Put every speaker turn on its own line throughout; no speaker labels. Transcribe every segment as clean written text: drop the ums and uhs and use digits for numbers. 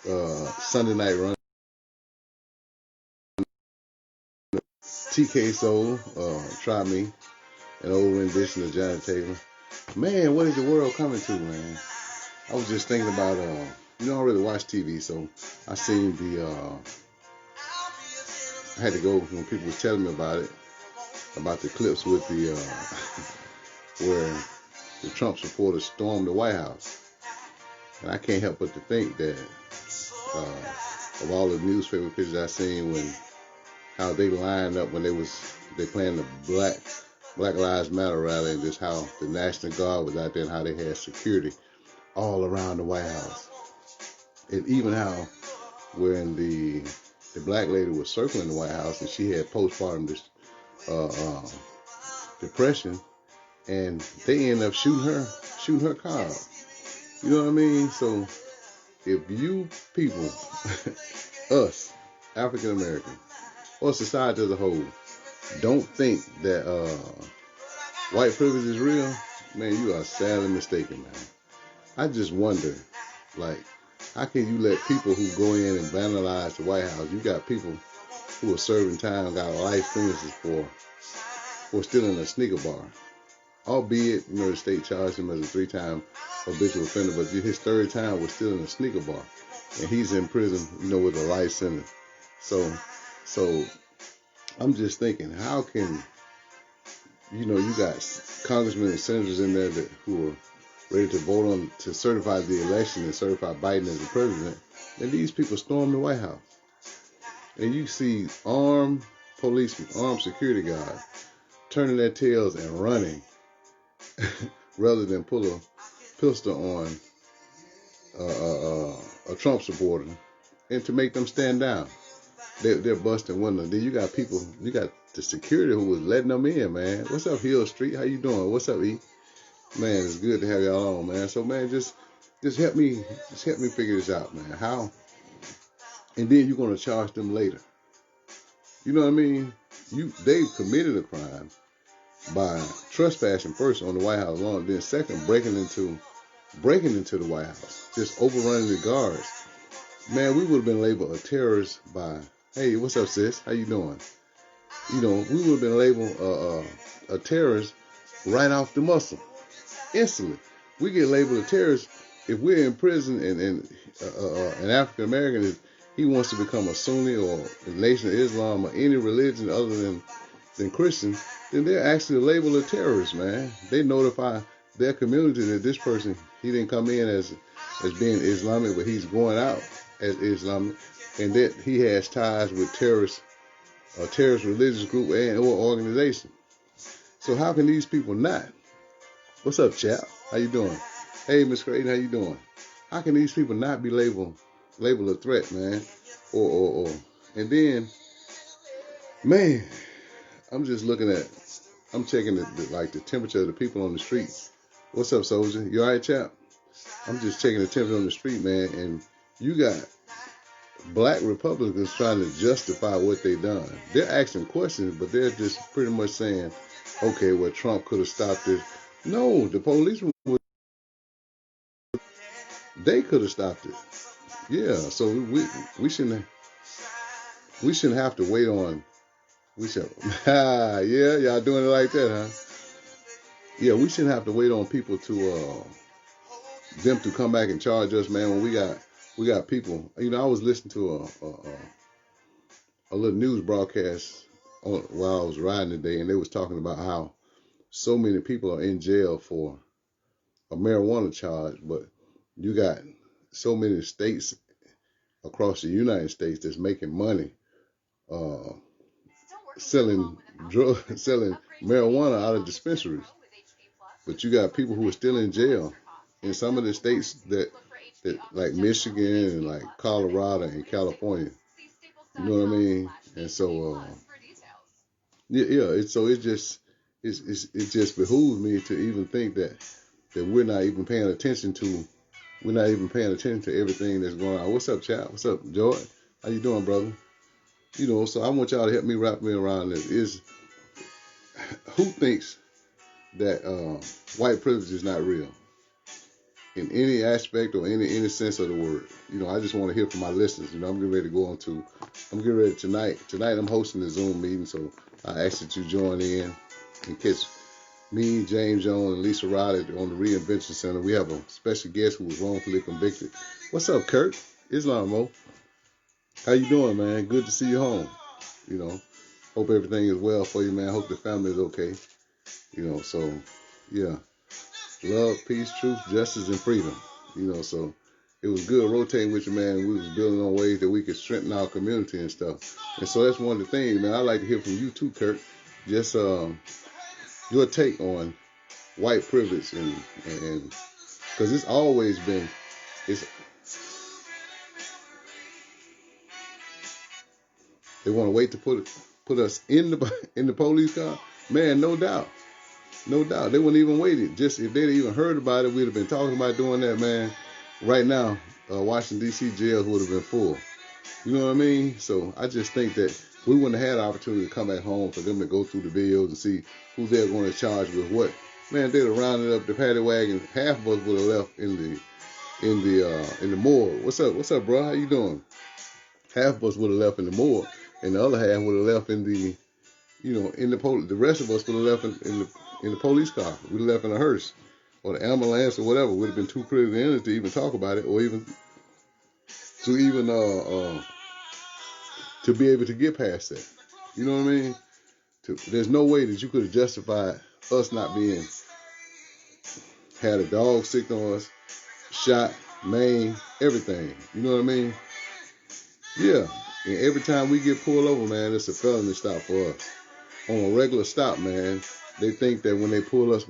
Sunday Night Run, TK Soul, Try Me, an old rendition of Johnny Taylor. Man, what is the world coming to, man? I was just thinking about, I don't really watch TV, so I seen I had to go when people was telling me about the clips with where the Trump supporters stormed the White House. And I can't help but to think that of all the newspaper pictures I seen how they lined up when they planned the Black Lives Matter rally, and just how the National Guard was out there and how they had security all around the White House. And even how when the black lady was circling the White House and she had postpartum depression, and they ended up shooting her car up. You know what I mean? So if you people, us, African American, or society as a whole, don't think that white privilege is real, man, you are sadly mistaken, man. I just wonder, like, how can you let people who go in and vandalize the White House? You got people who are serving time, got life sentences for stealing a sneaker bar. Albeit, the state charged him as a 3-time habitual offender, but his 3rd time was stealing a sneaker bar, and he's in prison, with a life sentence. So I'm just thinking, how can you got congressmen and senators in there who are ready to vote on to certify the election and certify Biden as the president, and these people storm the White House, and you see armed policemen, armed security guards turning their tails and running rather than pull a pistol on a Trump supporter and to make them stand down. They're busting windows. Then you got the security who was letting them in, man. What's up, Hill Street? How you doing? What's up, E? Man, it's good to have y'all on, man. So, man, just help me figure this out, man. How? And then you're gonna charge them later. You know what I mean? They've committed a crime by trespassing first on the White House lawn, then second breaking into the White House, just overrunning the guards. Man, we would have been labeled a terrorist by, hey, what's up, sis? How you doing? We would have been labeled a terrorist right off the muscle. Instantly. We get labeled a terrorist if we're in prison and an African American he wants to become a Sunni or the Nation of Islam or any religion other than Christian, then they're actually labeled a terrorist, man. They notify their community that this person, he didn't come in as being Islamic, but he's going out as Islamic, and that he has ties with a terrorist religious group and or organization. So how can these people not? What's up, chap? How you doing? Hey, Miss Creighton, how you doing? How can these people not be labeled a threat, man? Or and then, man, I'm checking the temperature of the people on the street. What's up, soldier? You all right, chap? I'm just checking the temperature on the street, man, and you got black Republicans trying to justify what they done. They're asking questions, but they're just pretty much saying, okay, well, Trump could have stopped it. No, the police, they could have stopped it. Yeah, so we shouldn't have to wait on. We should. Yeah, y'all doing it like that, huh? Yeah, we shouldn't have to wait on people them to come back and charge us, man. When we got people. I was listening to a little news broadcast while I was riding today, and they was talking about how so many people are in jail for a marijuana charge, but you got so many states across the United States that's making money selling marijuana out of dispensaries. But you got people who are still in jail in some of the states that like Michigan and like Colorado and California. You know what I mean? And so it just behooves me to even think that we're not even paying attention to everything that's going on. What's up, chap? What's up, George? How you doing, brother? So I want y'all to help me wrap me around this. Is who thinks that white privilege is not real? in any aspect or any sense of the word. You know, I just want to hear from my listeners. You know, I'm getting ready to go on to, I'm getting ready tonight. Tonight I'm hosting the Zoom meeting, so I ask that you join in catch me, James Jones, and Lisa Riley on the Reinvention Center. We have a special guest who was wrongfully convicted. What's up, Kurt? Islam Mo. How you doing, man? Good to see you home. You know, hope everything is well for you, man. Hope the family is okay. You know, so yeah. Love, peace, truth, justice, and freedom. You know, so it was good rotating with you, man. We was building on ways that we could strengthen our community and stuff. And so that's one of the things, man. I like to hear from you too, Kurt. Just your take on white privilege and because it's always been they want to wait to put us in the police car, man. No doubt. No doubt. They wouldn't even wait it. Just if they'd even heard about it, we'd have been talking about doing that, man. Right now, Washington, D.C. jails would have been full. You know what I mean? So I just think that we wouldn't have had the opportunity to come back home for them to go through the videos and see who they're going to charge with what. Man, they'd have rounded up the paddy wagon. Half of us would have left in the morgue. What's up, bro? How you doing? Half of us would have left in the morgue, and the other half would have left in the, you know, in the police. The rest of us would have left in the police car. We'd have left in a hearse or the ambulance or whatever. Would have been too critical illness to even talk about it, or even to be able to get past that. You know what I mean? There's no way that you could have justified us not being had a dog sick on us, shot, maimed, everything. You know what I mean? Yeah. And every time we get pulled over, man, it's a felony stop for us. On a regular stop, man, they think that when they pull us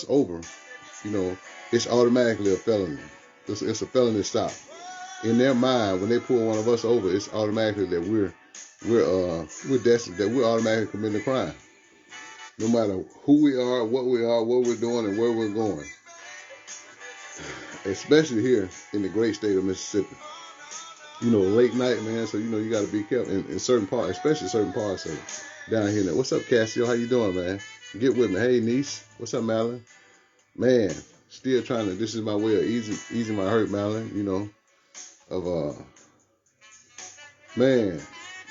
over, you know, it's automatically a felony. It's a felony stop. In their mind, when they pull one of us over, it's automatically that we're destined, that we're automatically committing a crime. No matter who we are, what we're doing, and where we're going. Especially here in the great state of Mississippi. You know, late night, man, so, you know, you got to be careful in certain parts, especially certain parts of it. Down here now. What's up, Cassio? How you doing, man? Get with me. Hey, niece. What's up, Madeline? Man, still trying to, this is my way of easing my hurt, Madeline, you know, man,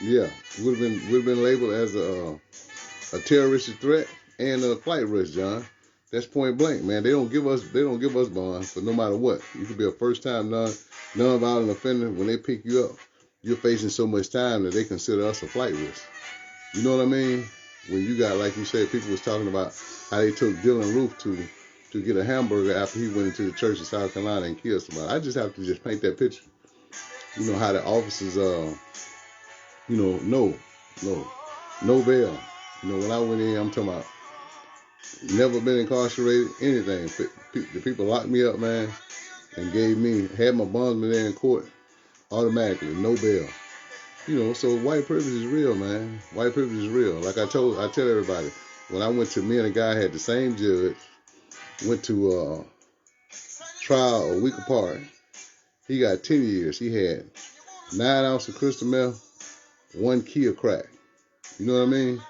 yeah, would have been labeled as a terroristic threat and a flight risk, John. That's point blank, man. They don't give us bonds for no matter what. You could be a first time non-violent offender. When they pick you up, you're facing so much time that they consider us a flight risk. You know what I mean? When you got, like you said, people was talking about how they took Dylan Roof to get a hamburger after he went into the church in South Carolina and killed somebody. I just have to just paint that picture. You know how the officers, you know, no bail. You know, when I went in, I'm talking about never been incarcerated, anything. The people locked me up, man, and had my bondsman there in court automatically, no bail. You know, so white privilege is real, man. White privilege is real. Like I tell everybody, when I went to, me and a guy had the same judge, went to trial a week apart. He got 10 years. He had 9 ounces of crystal meth, 1 key of crack. You know what I mean?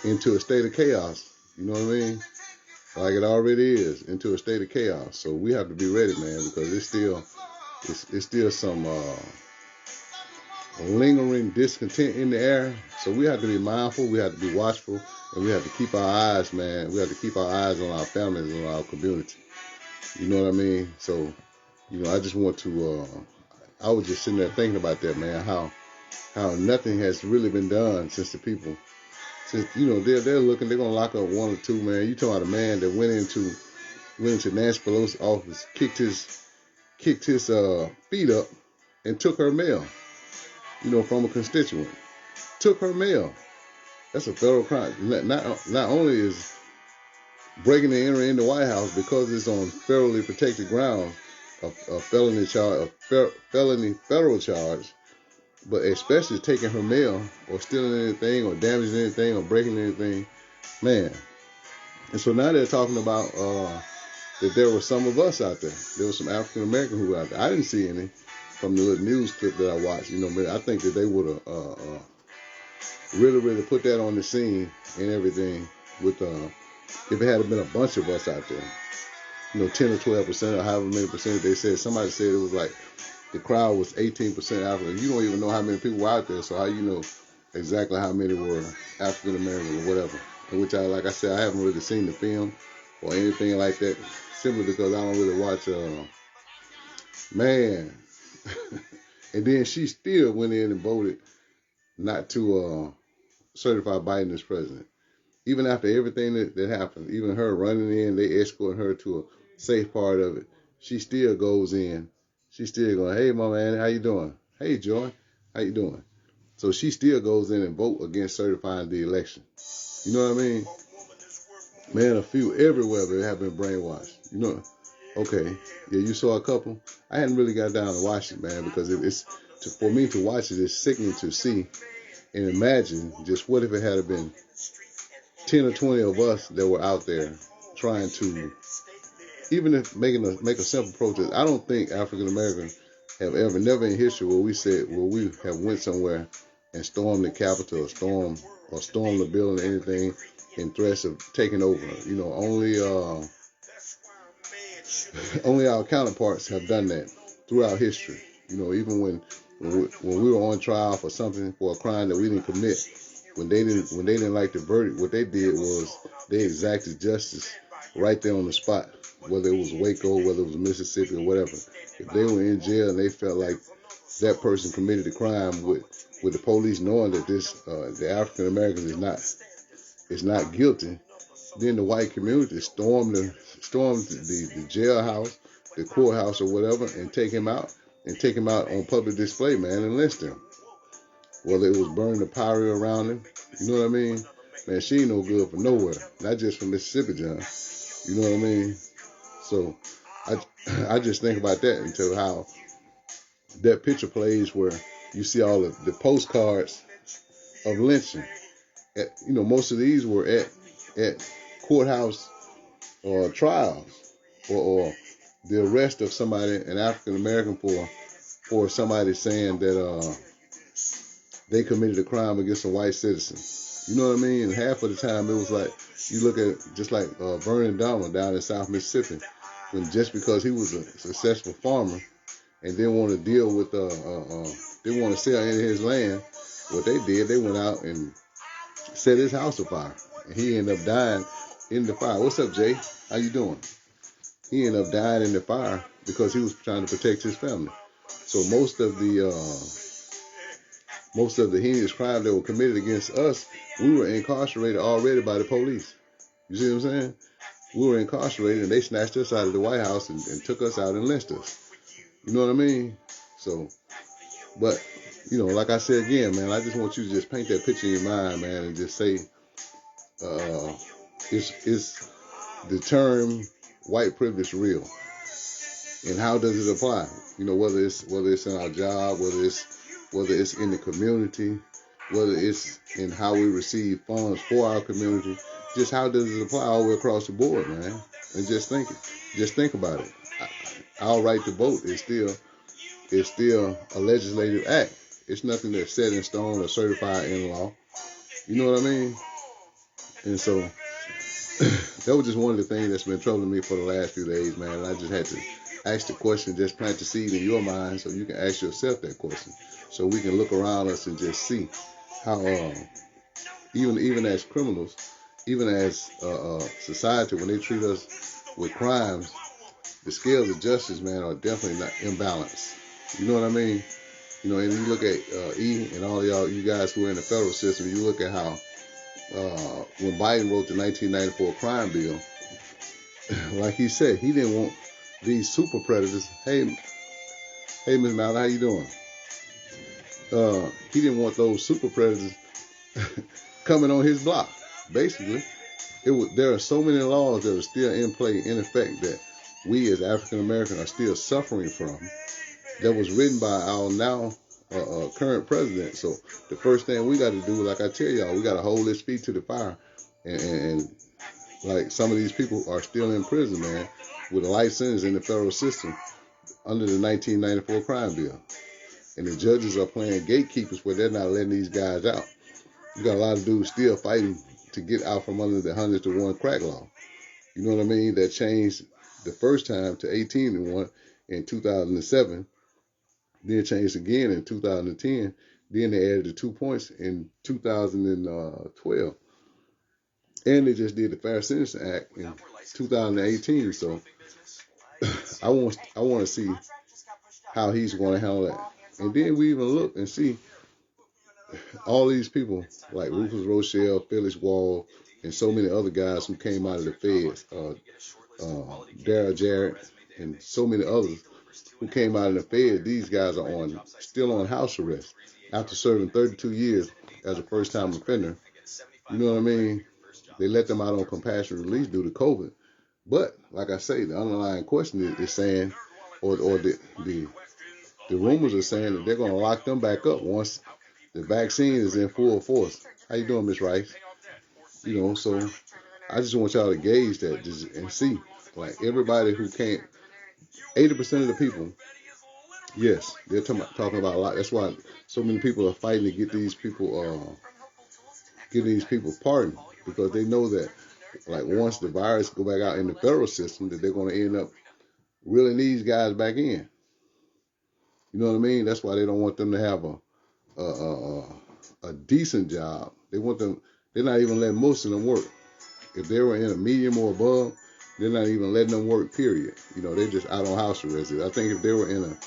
Into a state of chaos. You know what I mean? Like it already is, into a state of chaos. So we have to be ready, man, because it's still some lingering discontent in the air. So we have to be mindful, we have to be watchful, and we have to keep our eyes, man. We have to keep our eyes on our families and our community. You know what I mean? So, you know, I just want to, I was just sitting there thinking about that, man, how nothing has really been done since the people, you know, they're looking, they're going to lock up 1 or 2, man. You talking about a man that went into Nancy Pelosi's office, kicked his feet up and took her mail, you know, from a constituent. Took her mail. That's a federal crime. Not only is breaking and entering in the White House, because it's on federally protected grounds, a felony federal charge, but especially taking her mail or stealing anything or damaging anything or breaking anything, man. And so now they're talking about that there were some of us out there. There were some African Americans who were out there. I didn't see any from the little news clip that I watched. You know, man, I think that they would have really put that on the scene and everything. With if it had been a bunch of us out there, 10 or 12% or however many percentage they said. Somebody said it was like the crowd was 18% African. You don't even know how many people were out there, so how you know exactly how many were African American or whatever. And which like I said, I haven't really seen the film or anything like that, simply because I don't really watch. Man, and then she still went in and voted not to certify Biden as president. Even after everything that happened, even her running in, they escort her to a safe part of it. She still goes in. She's still going, hey, my man, how you doing? Hey, Joy, how you doing? So she still goes in and vote against certifying the election. You know what I mean? Man, a few everywhere that have been brainwashed. Okay, yeah, you saw a couple. I hadn't really got down to watch it, man, because for me to watch it's sickening to see and imagine just what if it had been 10 or 20 of us that were out there trying to, even if make a simple protest. I don't think African Americans have never in history where we have went somewhere and stormed the Capitol or stormed the building or anything in threats of taking over. Only our counterparts have done that throughout history. Even when we were on trial for something, for a crime that we didn't commit, when they didn't like the verdict, what they did was they exacted justice right there on the spot, whether it was Waco, whether it was Mississippi or whatever. If they were in jail and they felt like that person committed a crime with the police knowing that the African American is not guilty, then the white community stormed the jailhouse, the courthouse or whatever, and take him out on public display, man, and lynch him. Whether it was burning the powder around him, you know what I mean? Man, she ain't no good for nowhere. Not just for Mississippi, John. You know what I mean? So I just think about that until how that picture plays where you see all the postcards of lynching. Most of these were at courthouse or trials or the arrest of somebody, an African American, for somebody saying that they committed a crime against a white citizen. You know what I mean? And half of the time it was like, you look at just like Vernon Dahmer down in South Mississippi, when just because he was a successful farmer and didn't want to deal with, didn't want to sell any of his land, what they did, they went out and set his house afire. And he ended up dying in the fire. What's up, Jay? How you doing? He ended up dying in the fire because he was trying to protect his family. So most of the heinous crimes that were committed against us, we were incarcerated already by the police. You see what I'm saying? We were incarcerated and they snatched us out of the White House and took us out and lynched us. You know what I mean? So, but, like I said again, man, I just want you to just paint that picture in your mind, man, and just say, is the term white privilege real? And how does it apply? Whether it's in our job, whether it's in the community, whether it's in how we receive funds for our community, just how does it apply all the way across the board, man? And just think about it. Our right to vote is still a legislative act. It's nothing that's set in stone or certified in law. You know what I mean? And so that was just one of the things that's been troubling me for the last few days, man. And I just had to ask the question, just plant the seed in your mind so you can ask yourself that question. So we can look around us and just see how even as criminals, even as society, when they treat us with crimes, the scales of justice, man, are definitely not imbalanced. You know what I mean? And you look at E and all you guys who are in the federal system, you look at how when Biden wrote the 1994 crime bill, like he said, he didn't want these super predators. Hey, Ms. Mallard, how you doing? He didn't want those super predators coming on his block. Basically, there are so many laws that are still in play, in effect, that we as African Americans are still suffering from, that was written by our now current president. So the first thing we got to do, like I tell y'all, we got to hold his feet to the fire. And like some of these people are still in prison, man, with a life sentence in the federal system under the 1994 crime bill. And the judges are playing gatekeepers where they're not letting these guys out. You got a lot of dudes still fighting to get out from under the 100-to-1 crack law. You know what I mean? That changed the first time to 18-to-1 in 2007. Then changed again in 2010. Then they added the 2 points in 2012. And they just did the Fair Sentencing Act in 2018. So I want to see how he's going to handle that. And then we even look and see all these people like Rufus Rochelle, Felix Wall, and so many other guys who came out of the feds, Darrell Jarrett, and so many others who came out of the feds. These guys are still on house arrest after serving 32 years as a first-time offender. You know what I mean? They let them out on compassionate release due to COVID. But like I say, the underlying question is saying, or the rumors are saying that they're going to lock them back up once the vaccine is in full force. How you doing, Miss Rice? You know, so I just want y'all to gauge that and see, like everybody who can't, 80% of the people, yes, they're talking about a lot. That's why so many people are fighting to get these people pardoned, because they know that, like, once the virus go back out in the federal system, that they're going to end up reeling these guys back in. You know what I mean? That's why they don't want them to have a decent job. They want them. They're not even letting most of them work. If they were in a medium or above, they're not even letting them work. Period. You know, they're just out on house arrest. I think if they were in a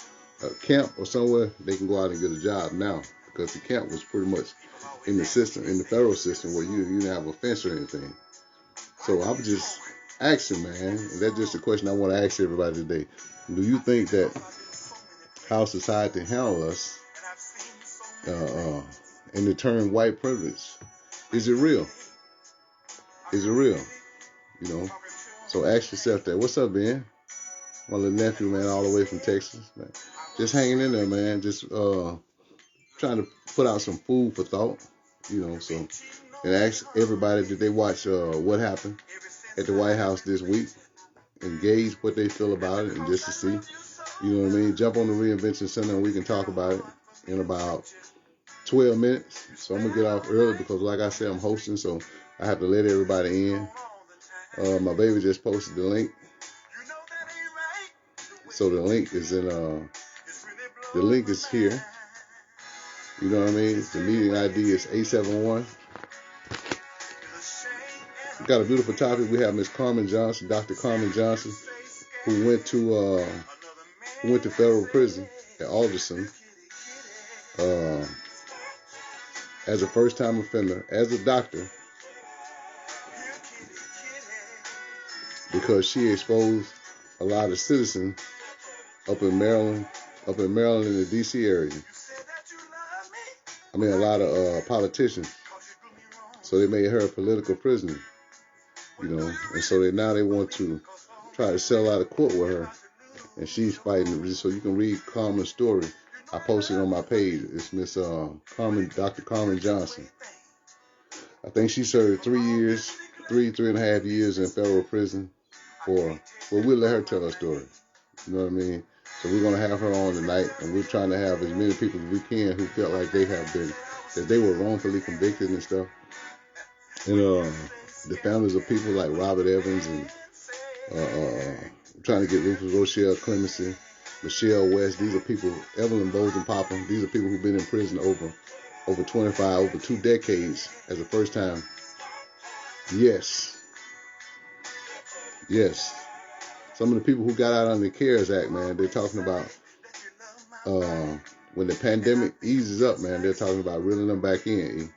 camp or somewhere, they can go out and get a job now, because the camp was pretty much in the system, in the federal system, where you didn't have a fence or anything. So I'm just asking, man, and that's just a question I want to ask everybody today. Do you think that how society handles us in the term white privilege, is it real? Is it real? You know? So ask yourself that. What's up, Ben? My little nephew, man, all the way from Texas. Man. Just hanging in there, man. Just trying to put out some food for thought. You know, so, and ask everybody, did they watch what happened at the White House this week? And gauge what they feel about it, and just to see. You know what I mean? Jump on the Reinvention Center and we can talk about it in about 12 minutes. So I'm going to get off early because, like I said, I'm hosting, so I have to let everybody in. My baby just posted the link. So the link is here. You know what I mean? The meeting ID is 871. We got a beautiful topic. We have Miss Carmen Johnson, Dr. Carmen Johnson, who went to federal prison at Alderson as a first-time offender, as a doctor, because she exposed a lot of citizens up in Maryland in the D.C. area. I mean, a lot of politicians. So they made her a political prisoner, you know, and so they want to try to sell out of court with her, and she's fighting. So you can read Carmen's story. I posted it on my page. It's Miss Dr. Carmen Johnson. I think she served 3.5 years in federal prison well, we'll let her tell her story. You know what I mean? So we're going to have her on tonight, and we're trying to have as many people as we can who felt like that they were wrongfully convicted and stuff. And the families of people like Robert Evans and trying to get Rufus Rochelle clemency, Michelle West. These are people, Evelyn Bozen Popham. These are people who've been in prison over 2 decades as a first time. Yes. Some of the people who got out under the CARES Act, man, they're talking about when the pandemic eases up, man, they're talking about reeling them back in.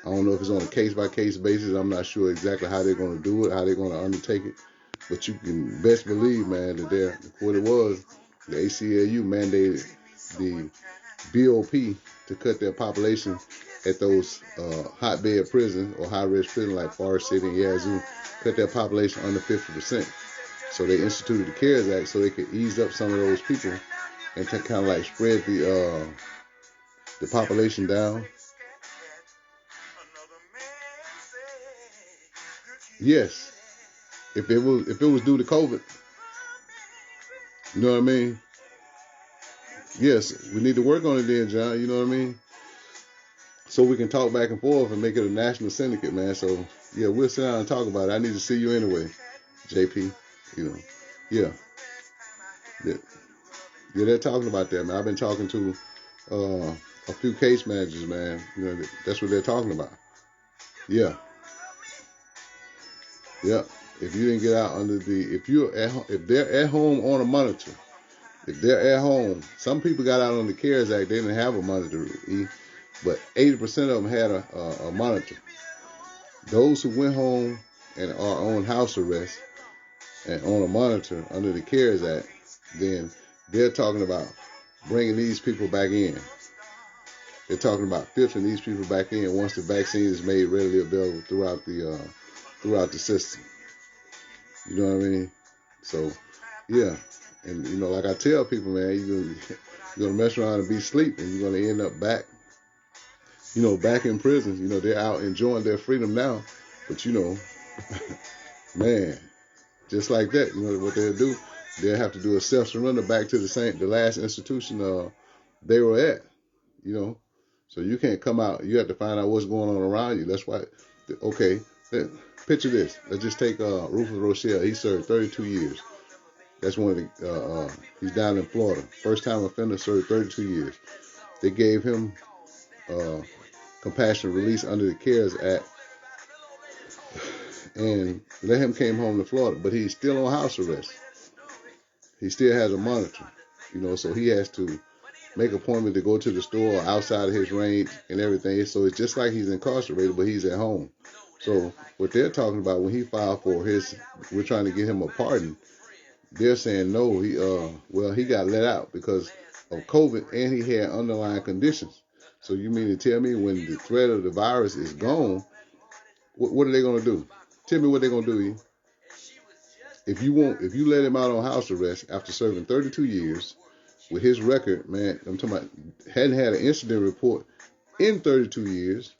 I don't know if it's on a case-by-case basis. I'm not sure exactly how they're going to do it, how they're going to undertake it. But you can best believe, man, that what it was, the ACLU mandated the BOP to cut their population at those hotbed prisons or high-risk prisons like Forest City and Yazoo, cut their population under 50%. So they instituted the CARES Act so they could ease up some of those people and to kind of like spread the population down. Yes, if it was due to COVID, you know what I mean? Yes, we need to work on it then, John. You know what I mean? so we can talk back and forth and make it a national syndicate, man. So yeah, we'll sit down and talk about it. I need to see you anyway, JP. You know, yeah, yeah, yeah, they're talking about that, man. I've been talking to a few case managers, man. You know, that's what they're talking about. Yeah, yeah. If you didn't get out under the, if they're at home on a monitor, if they're at home, some people got out on the CARES Act. They didn't have a monitor, but 80% of them had a monitor. Those who went home and are on house arrest and on a monitor under the CARES Act, then they're talking about bringing these people back in. They're talking about filtering these people back in once the vaccine is made readily available throughout the system. You know what I mean? So, yeah. And, you know, like I tell people, man, you're going to mess around and be asleep, and you're going to end up back, you know, back in prison. You know, they're out enjoying their freedom now. But, you know, man, just like that, you know, what they'll do, they'll have to do a self-surrender back to the last institution they were at, you know. So you can't come out. You have to find out what's going on around you. That's why, okay, picture this. Let's just take Rufus Rochelle. He served 32 years. That's one of the, he's down in Florida. First time offender, served 32 years. They gave him compassionate release under the CARES Act and let him came home to Florida. But he's still on house arrest. He still has a monitor, you know, so he has to make an appointment to go to the store outside of his range and everything. So it's just like he's incarcerated, but he's at home. So what they're talking about when he filed for we're trying to get him a pardon. They're saying no, he got let out because of COVID and he had underlying conditions. So you mean to tell me when the threat of the virus is gone, what are they going to do? Tell me what they're going to do. If you let him out on house arrest after serving 32 years with his record, man, I'm talking about hadn't had an incident report in 32 years,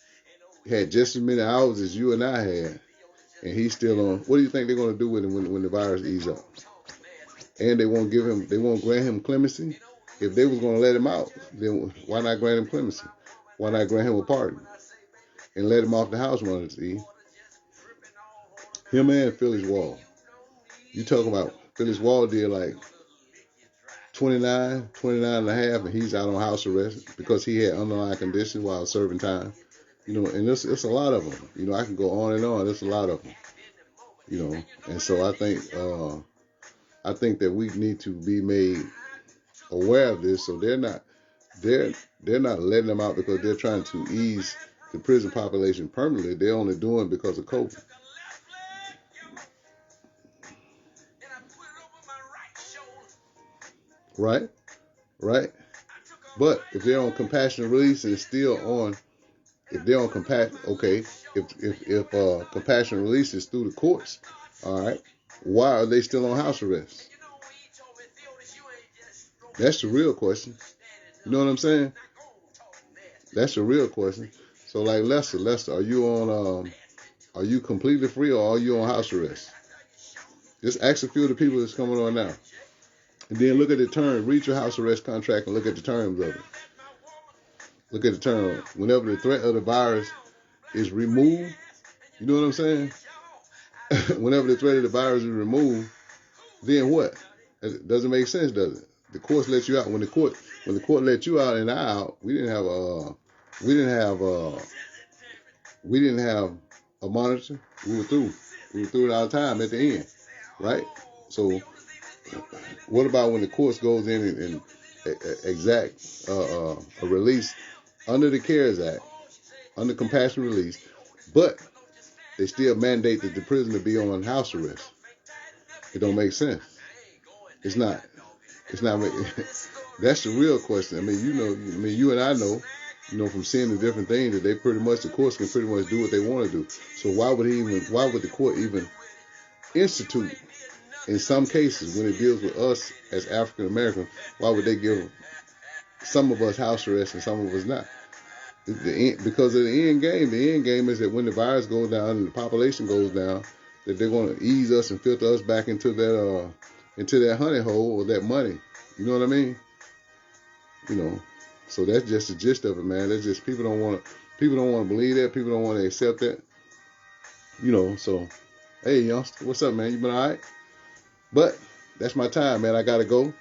had just as many hours as you and I had, and he's still on. What do you think they're going to do with him when the virus eases up? And they won't grant him clemency. If they was going to let him out, then why not grant him clemency? Why not grant him a pardon and let him off the house monitor? Him and Phyllis Wall. You talking about Phyllis Wall did like 29 and a half, and he's out on house arrest because he had underlying conditions while serving time. You know, and it's a lot of them. You know, I can go on and on. There's a lot of them. You know, and so I think that we need to be made aware of this. So they're not letting them out because they're trying to ease the prison population permanently. They're only doing it because of COVID. Right? But if they're on compassionate release and still on, if they're on if compassionate release is through the courts, all right, why are they still on house arrest? That's the real question. You know what I'm saying? That's the real question. So like Lester, are you completely free or are you on house arrest? Just ask a few of the people that's coming on now. And then look at the terms. Read your house arrest contract and look at the terms of it. Look at the terms. Whenever the threat of the virus is removed, you know what I'm saying? Whenever the threat of the virus is removed, then what? It doesn't make sense, does it? The courts let you out. When the court let you out and I out, we didn't have a monitor. We were through. We were through it all the time at the end, right? So what about when the courts goes in and exact a release under the CARES Act, under compassionate release, but they still mandate that the prisoner be on house arrest? It don't make sense. It's not. That's the real question. I mean, you and I know, from seeing the different things that the courts can pretty much do what they want to do. So why would the court even institute, in some cases, when it deals with us as African Americans, why would they give some of us house arrest and some of us not? Because of the end game. The end game is that when the virus goes down and the population goes down, that they're going to ease us and filter us back into that honey hole or that money. You know what I mean? So that's just the gist of it, man. That's just people don't want People don't want to believe that. People don't want to accept that. You know, so, hey, youngster, what's up, man? You been all right? But that's my time, man. I got to go.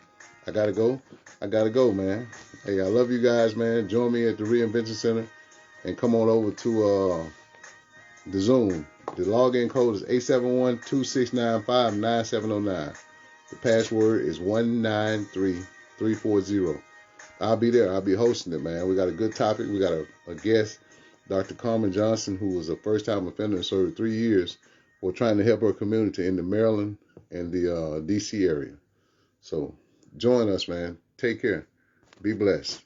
I got to go. I got to go, man. Hey, I love you guys, man. Join me at the Reinvention Center and come on over to the Zoom. The login code is 871-2695-9709. The password is 193340. I'll be there. I'll be hosting it, man. We got a good topic. We got a guest, Dr. Carmen Johnson, who was a first-time offender and served 3 years for trying to help her community in the Maryland and the D.C. area. So join us, man. Take care. Be blessed.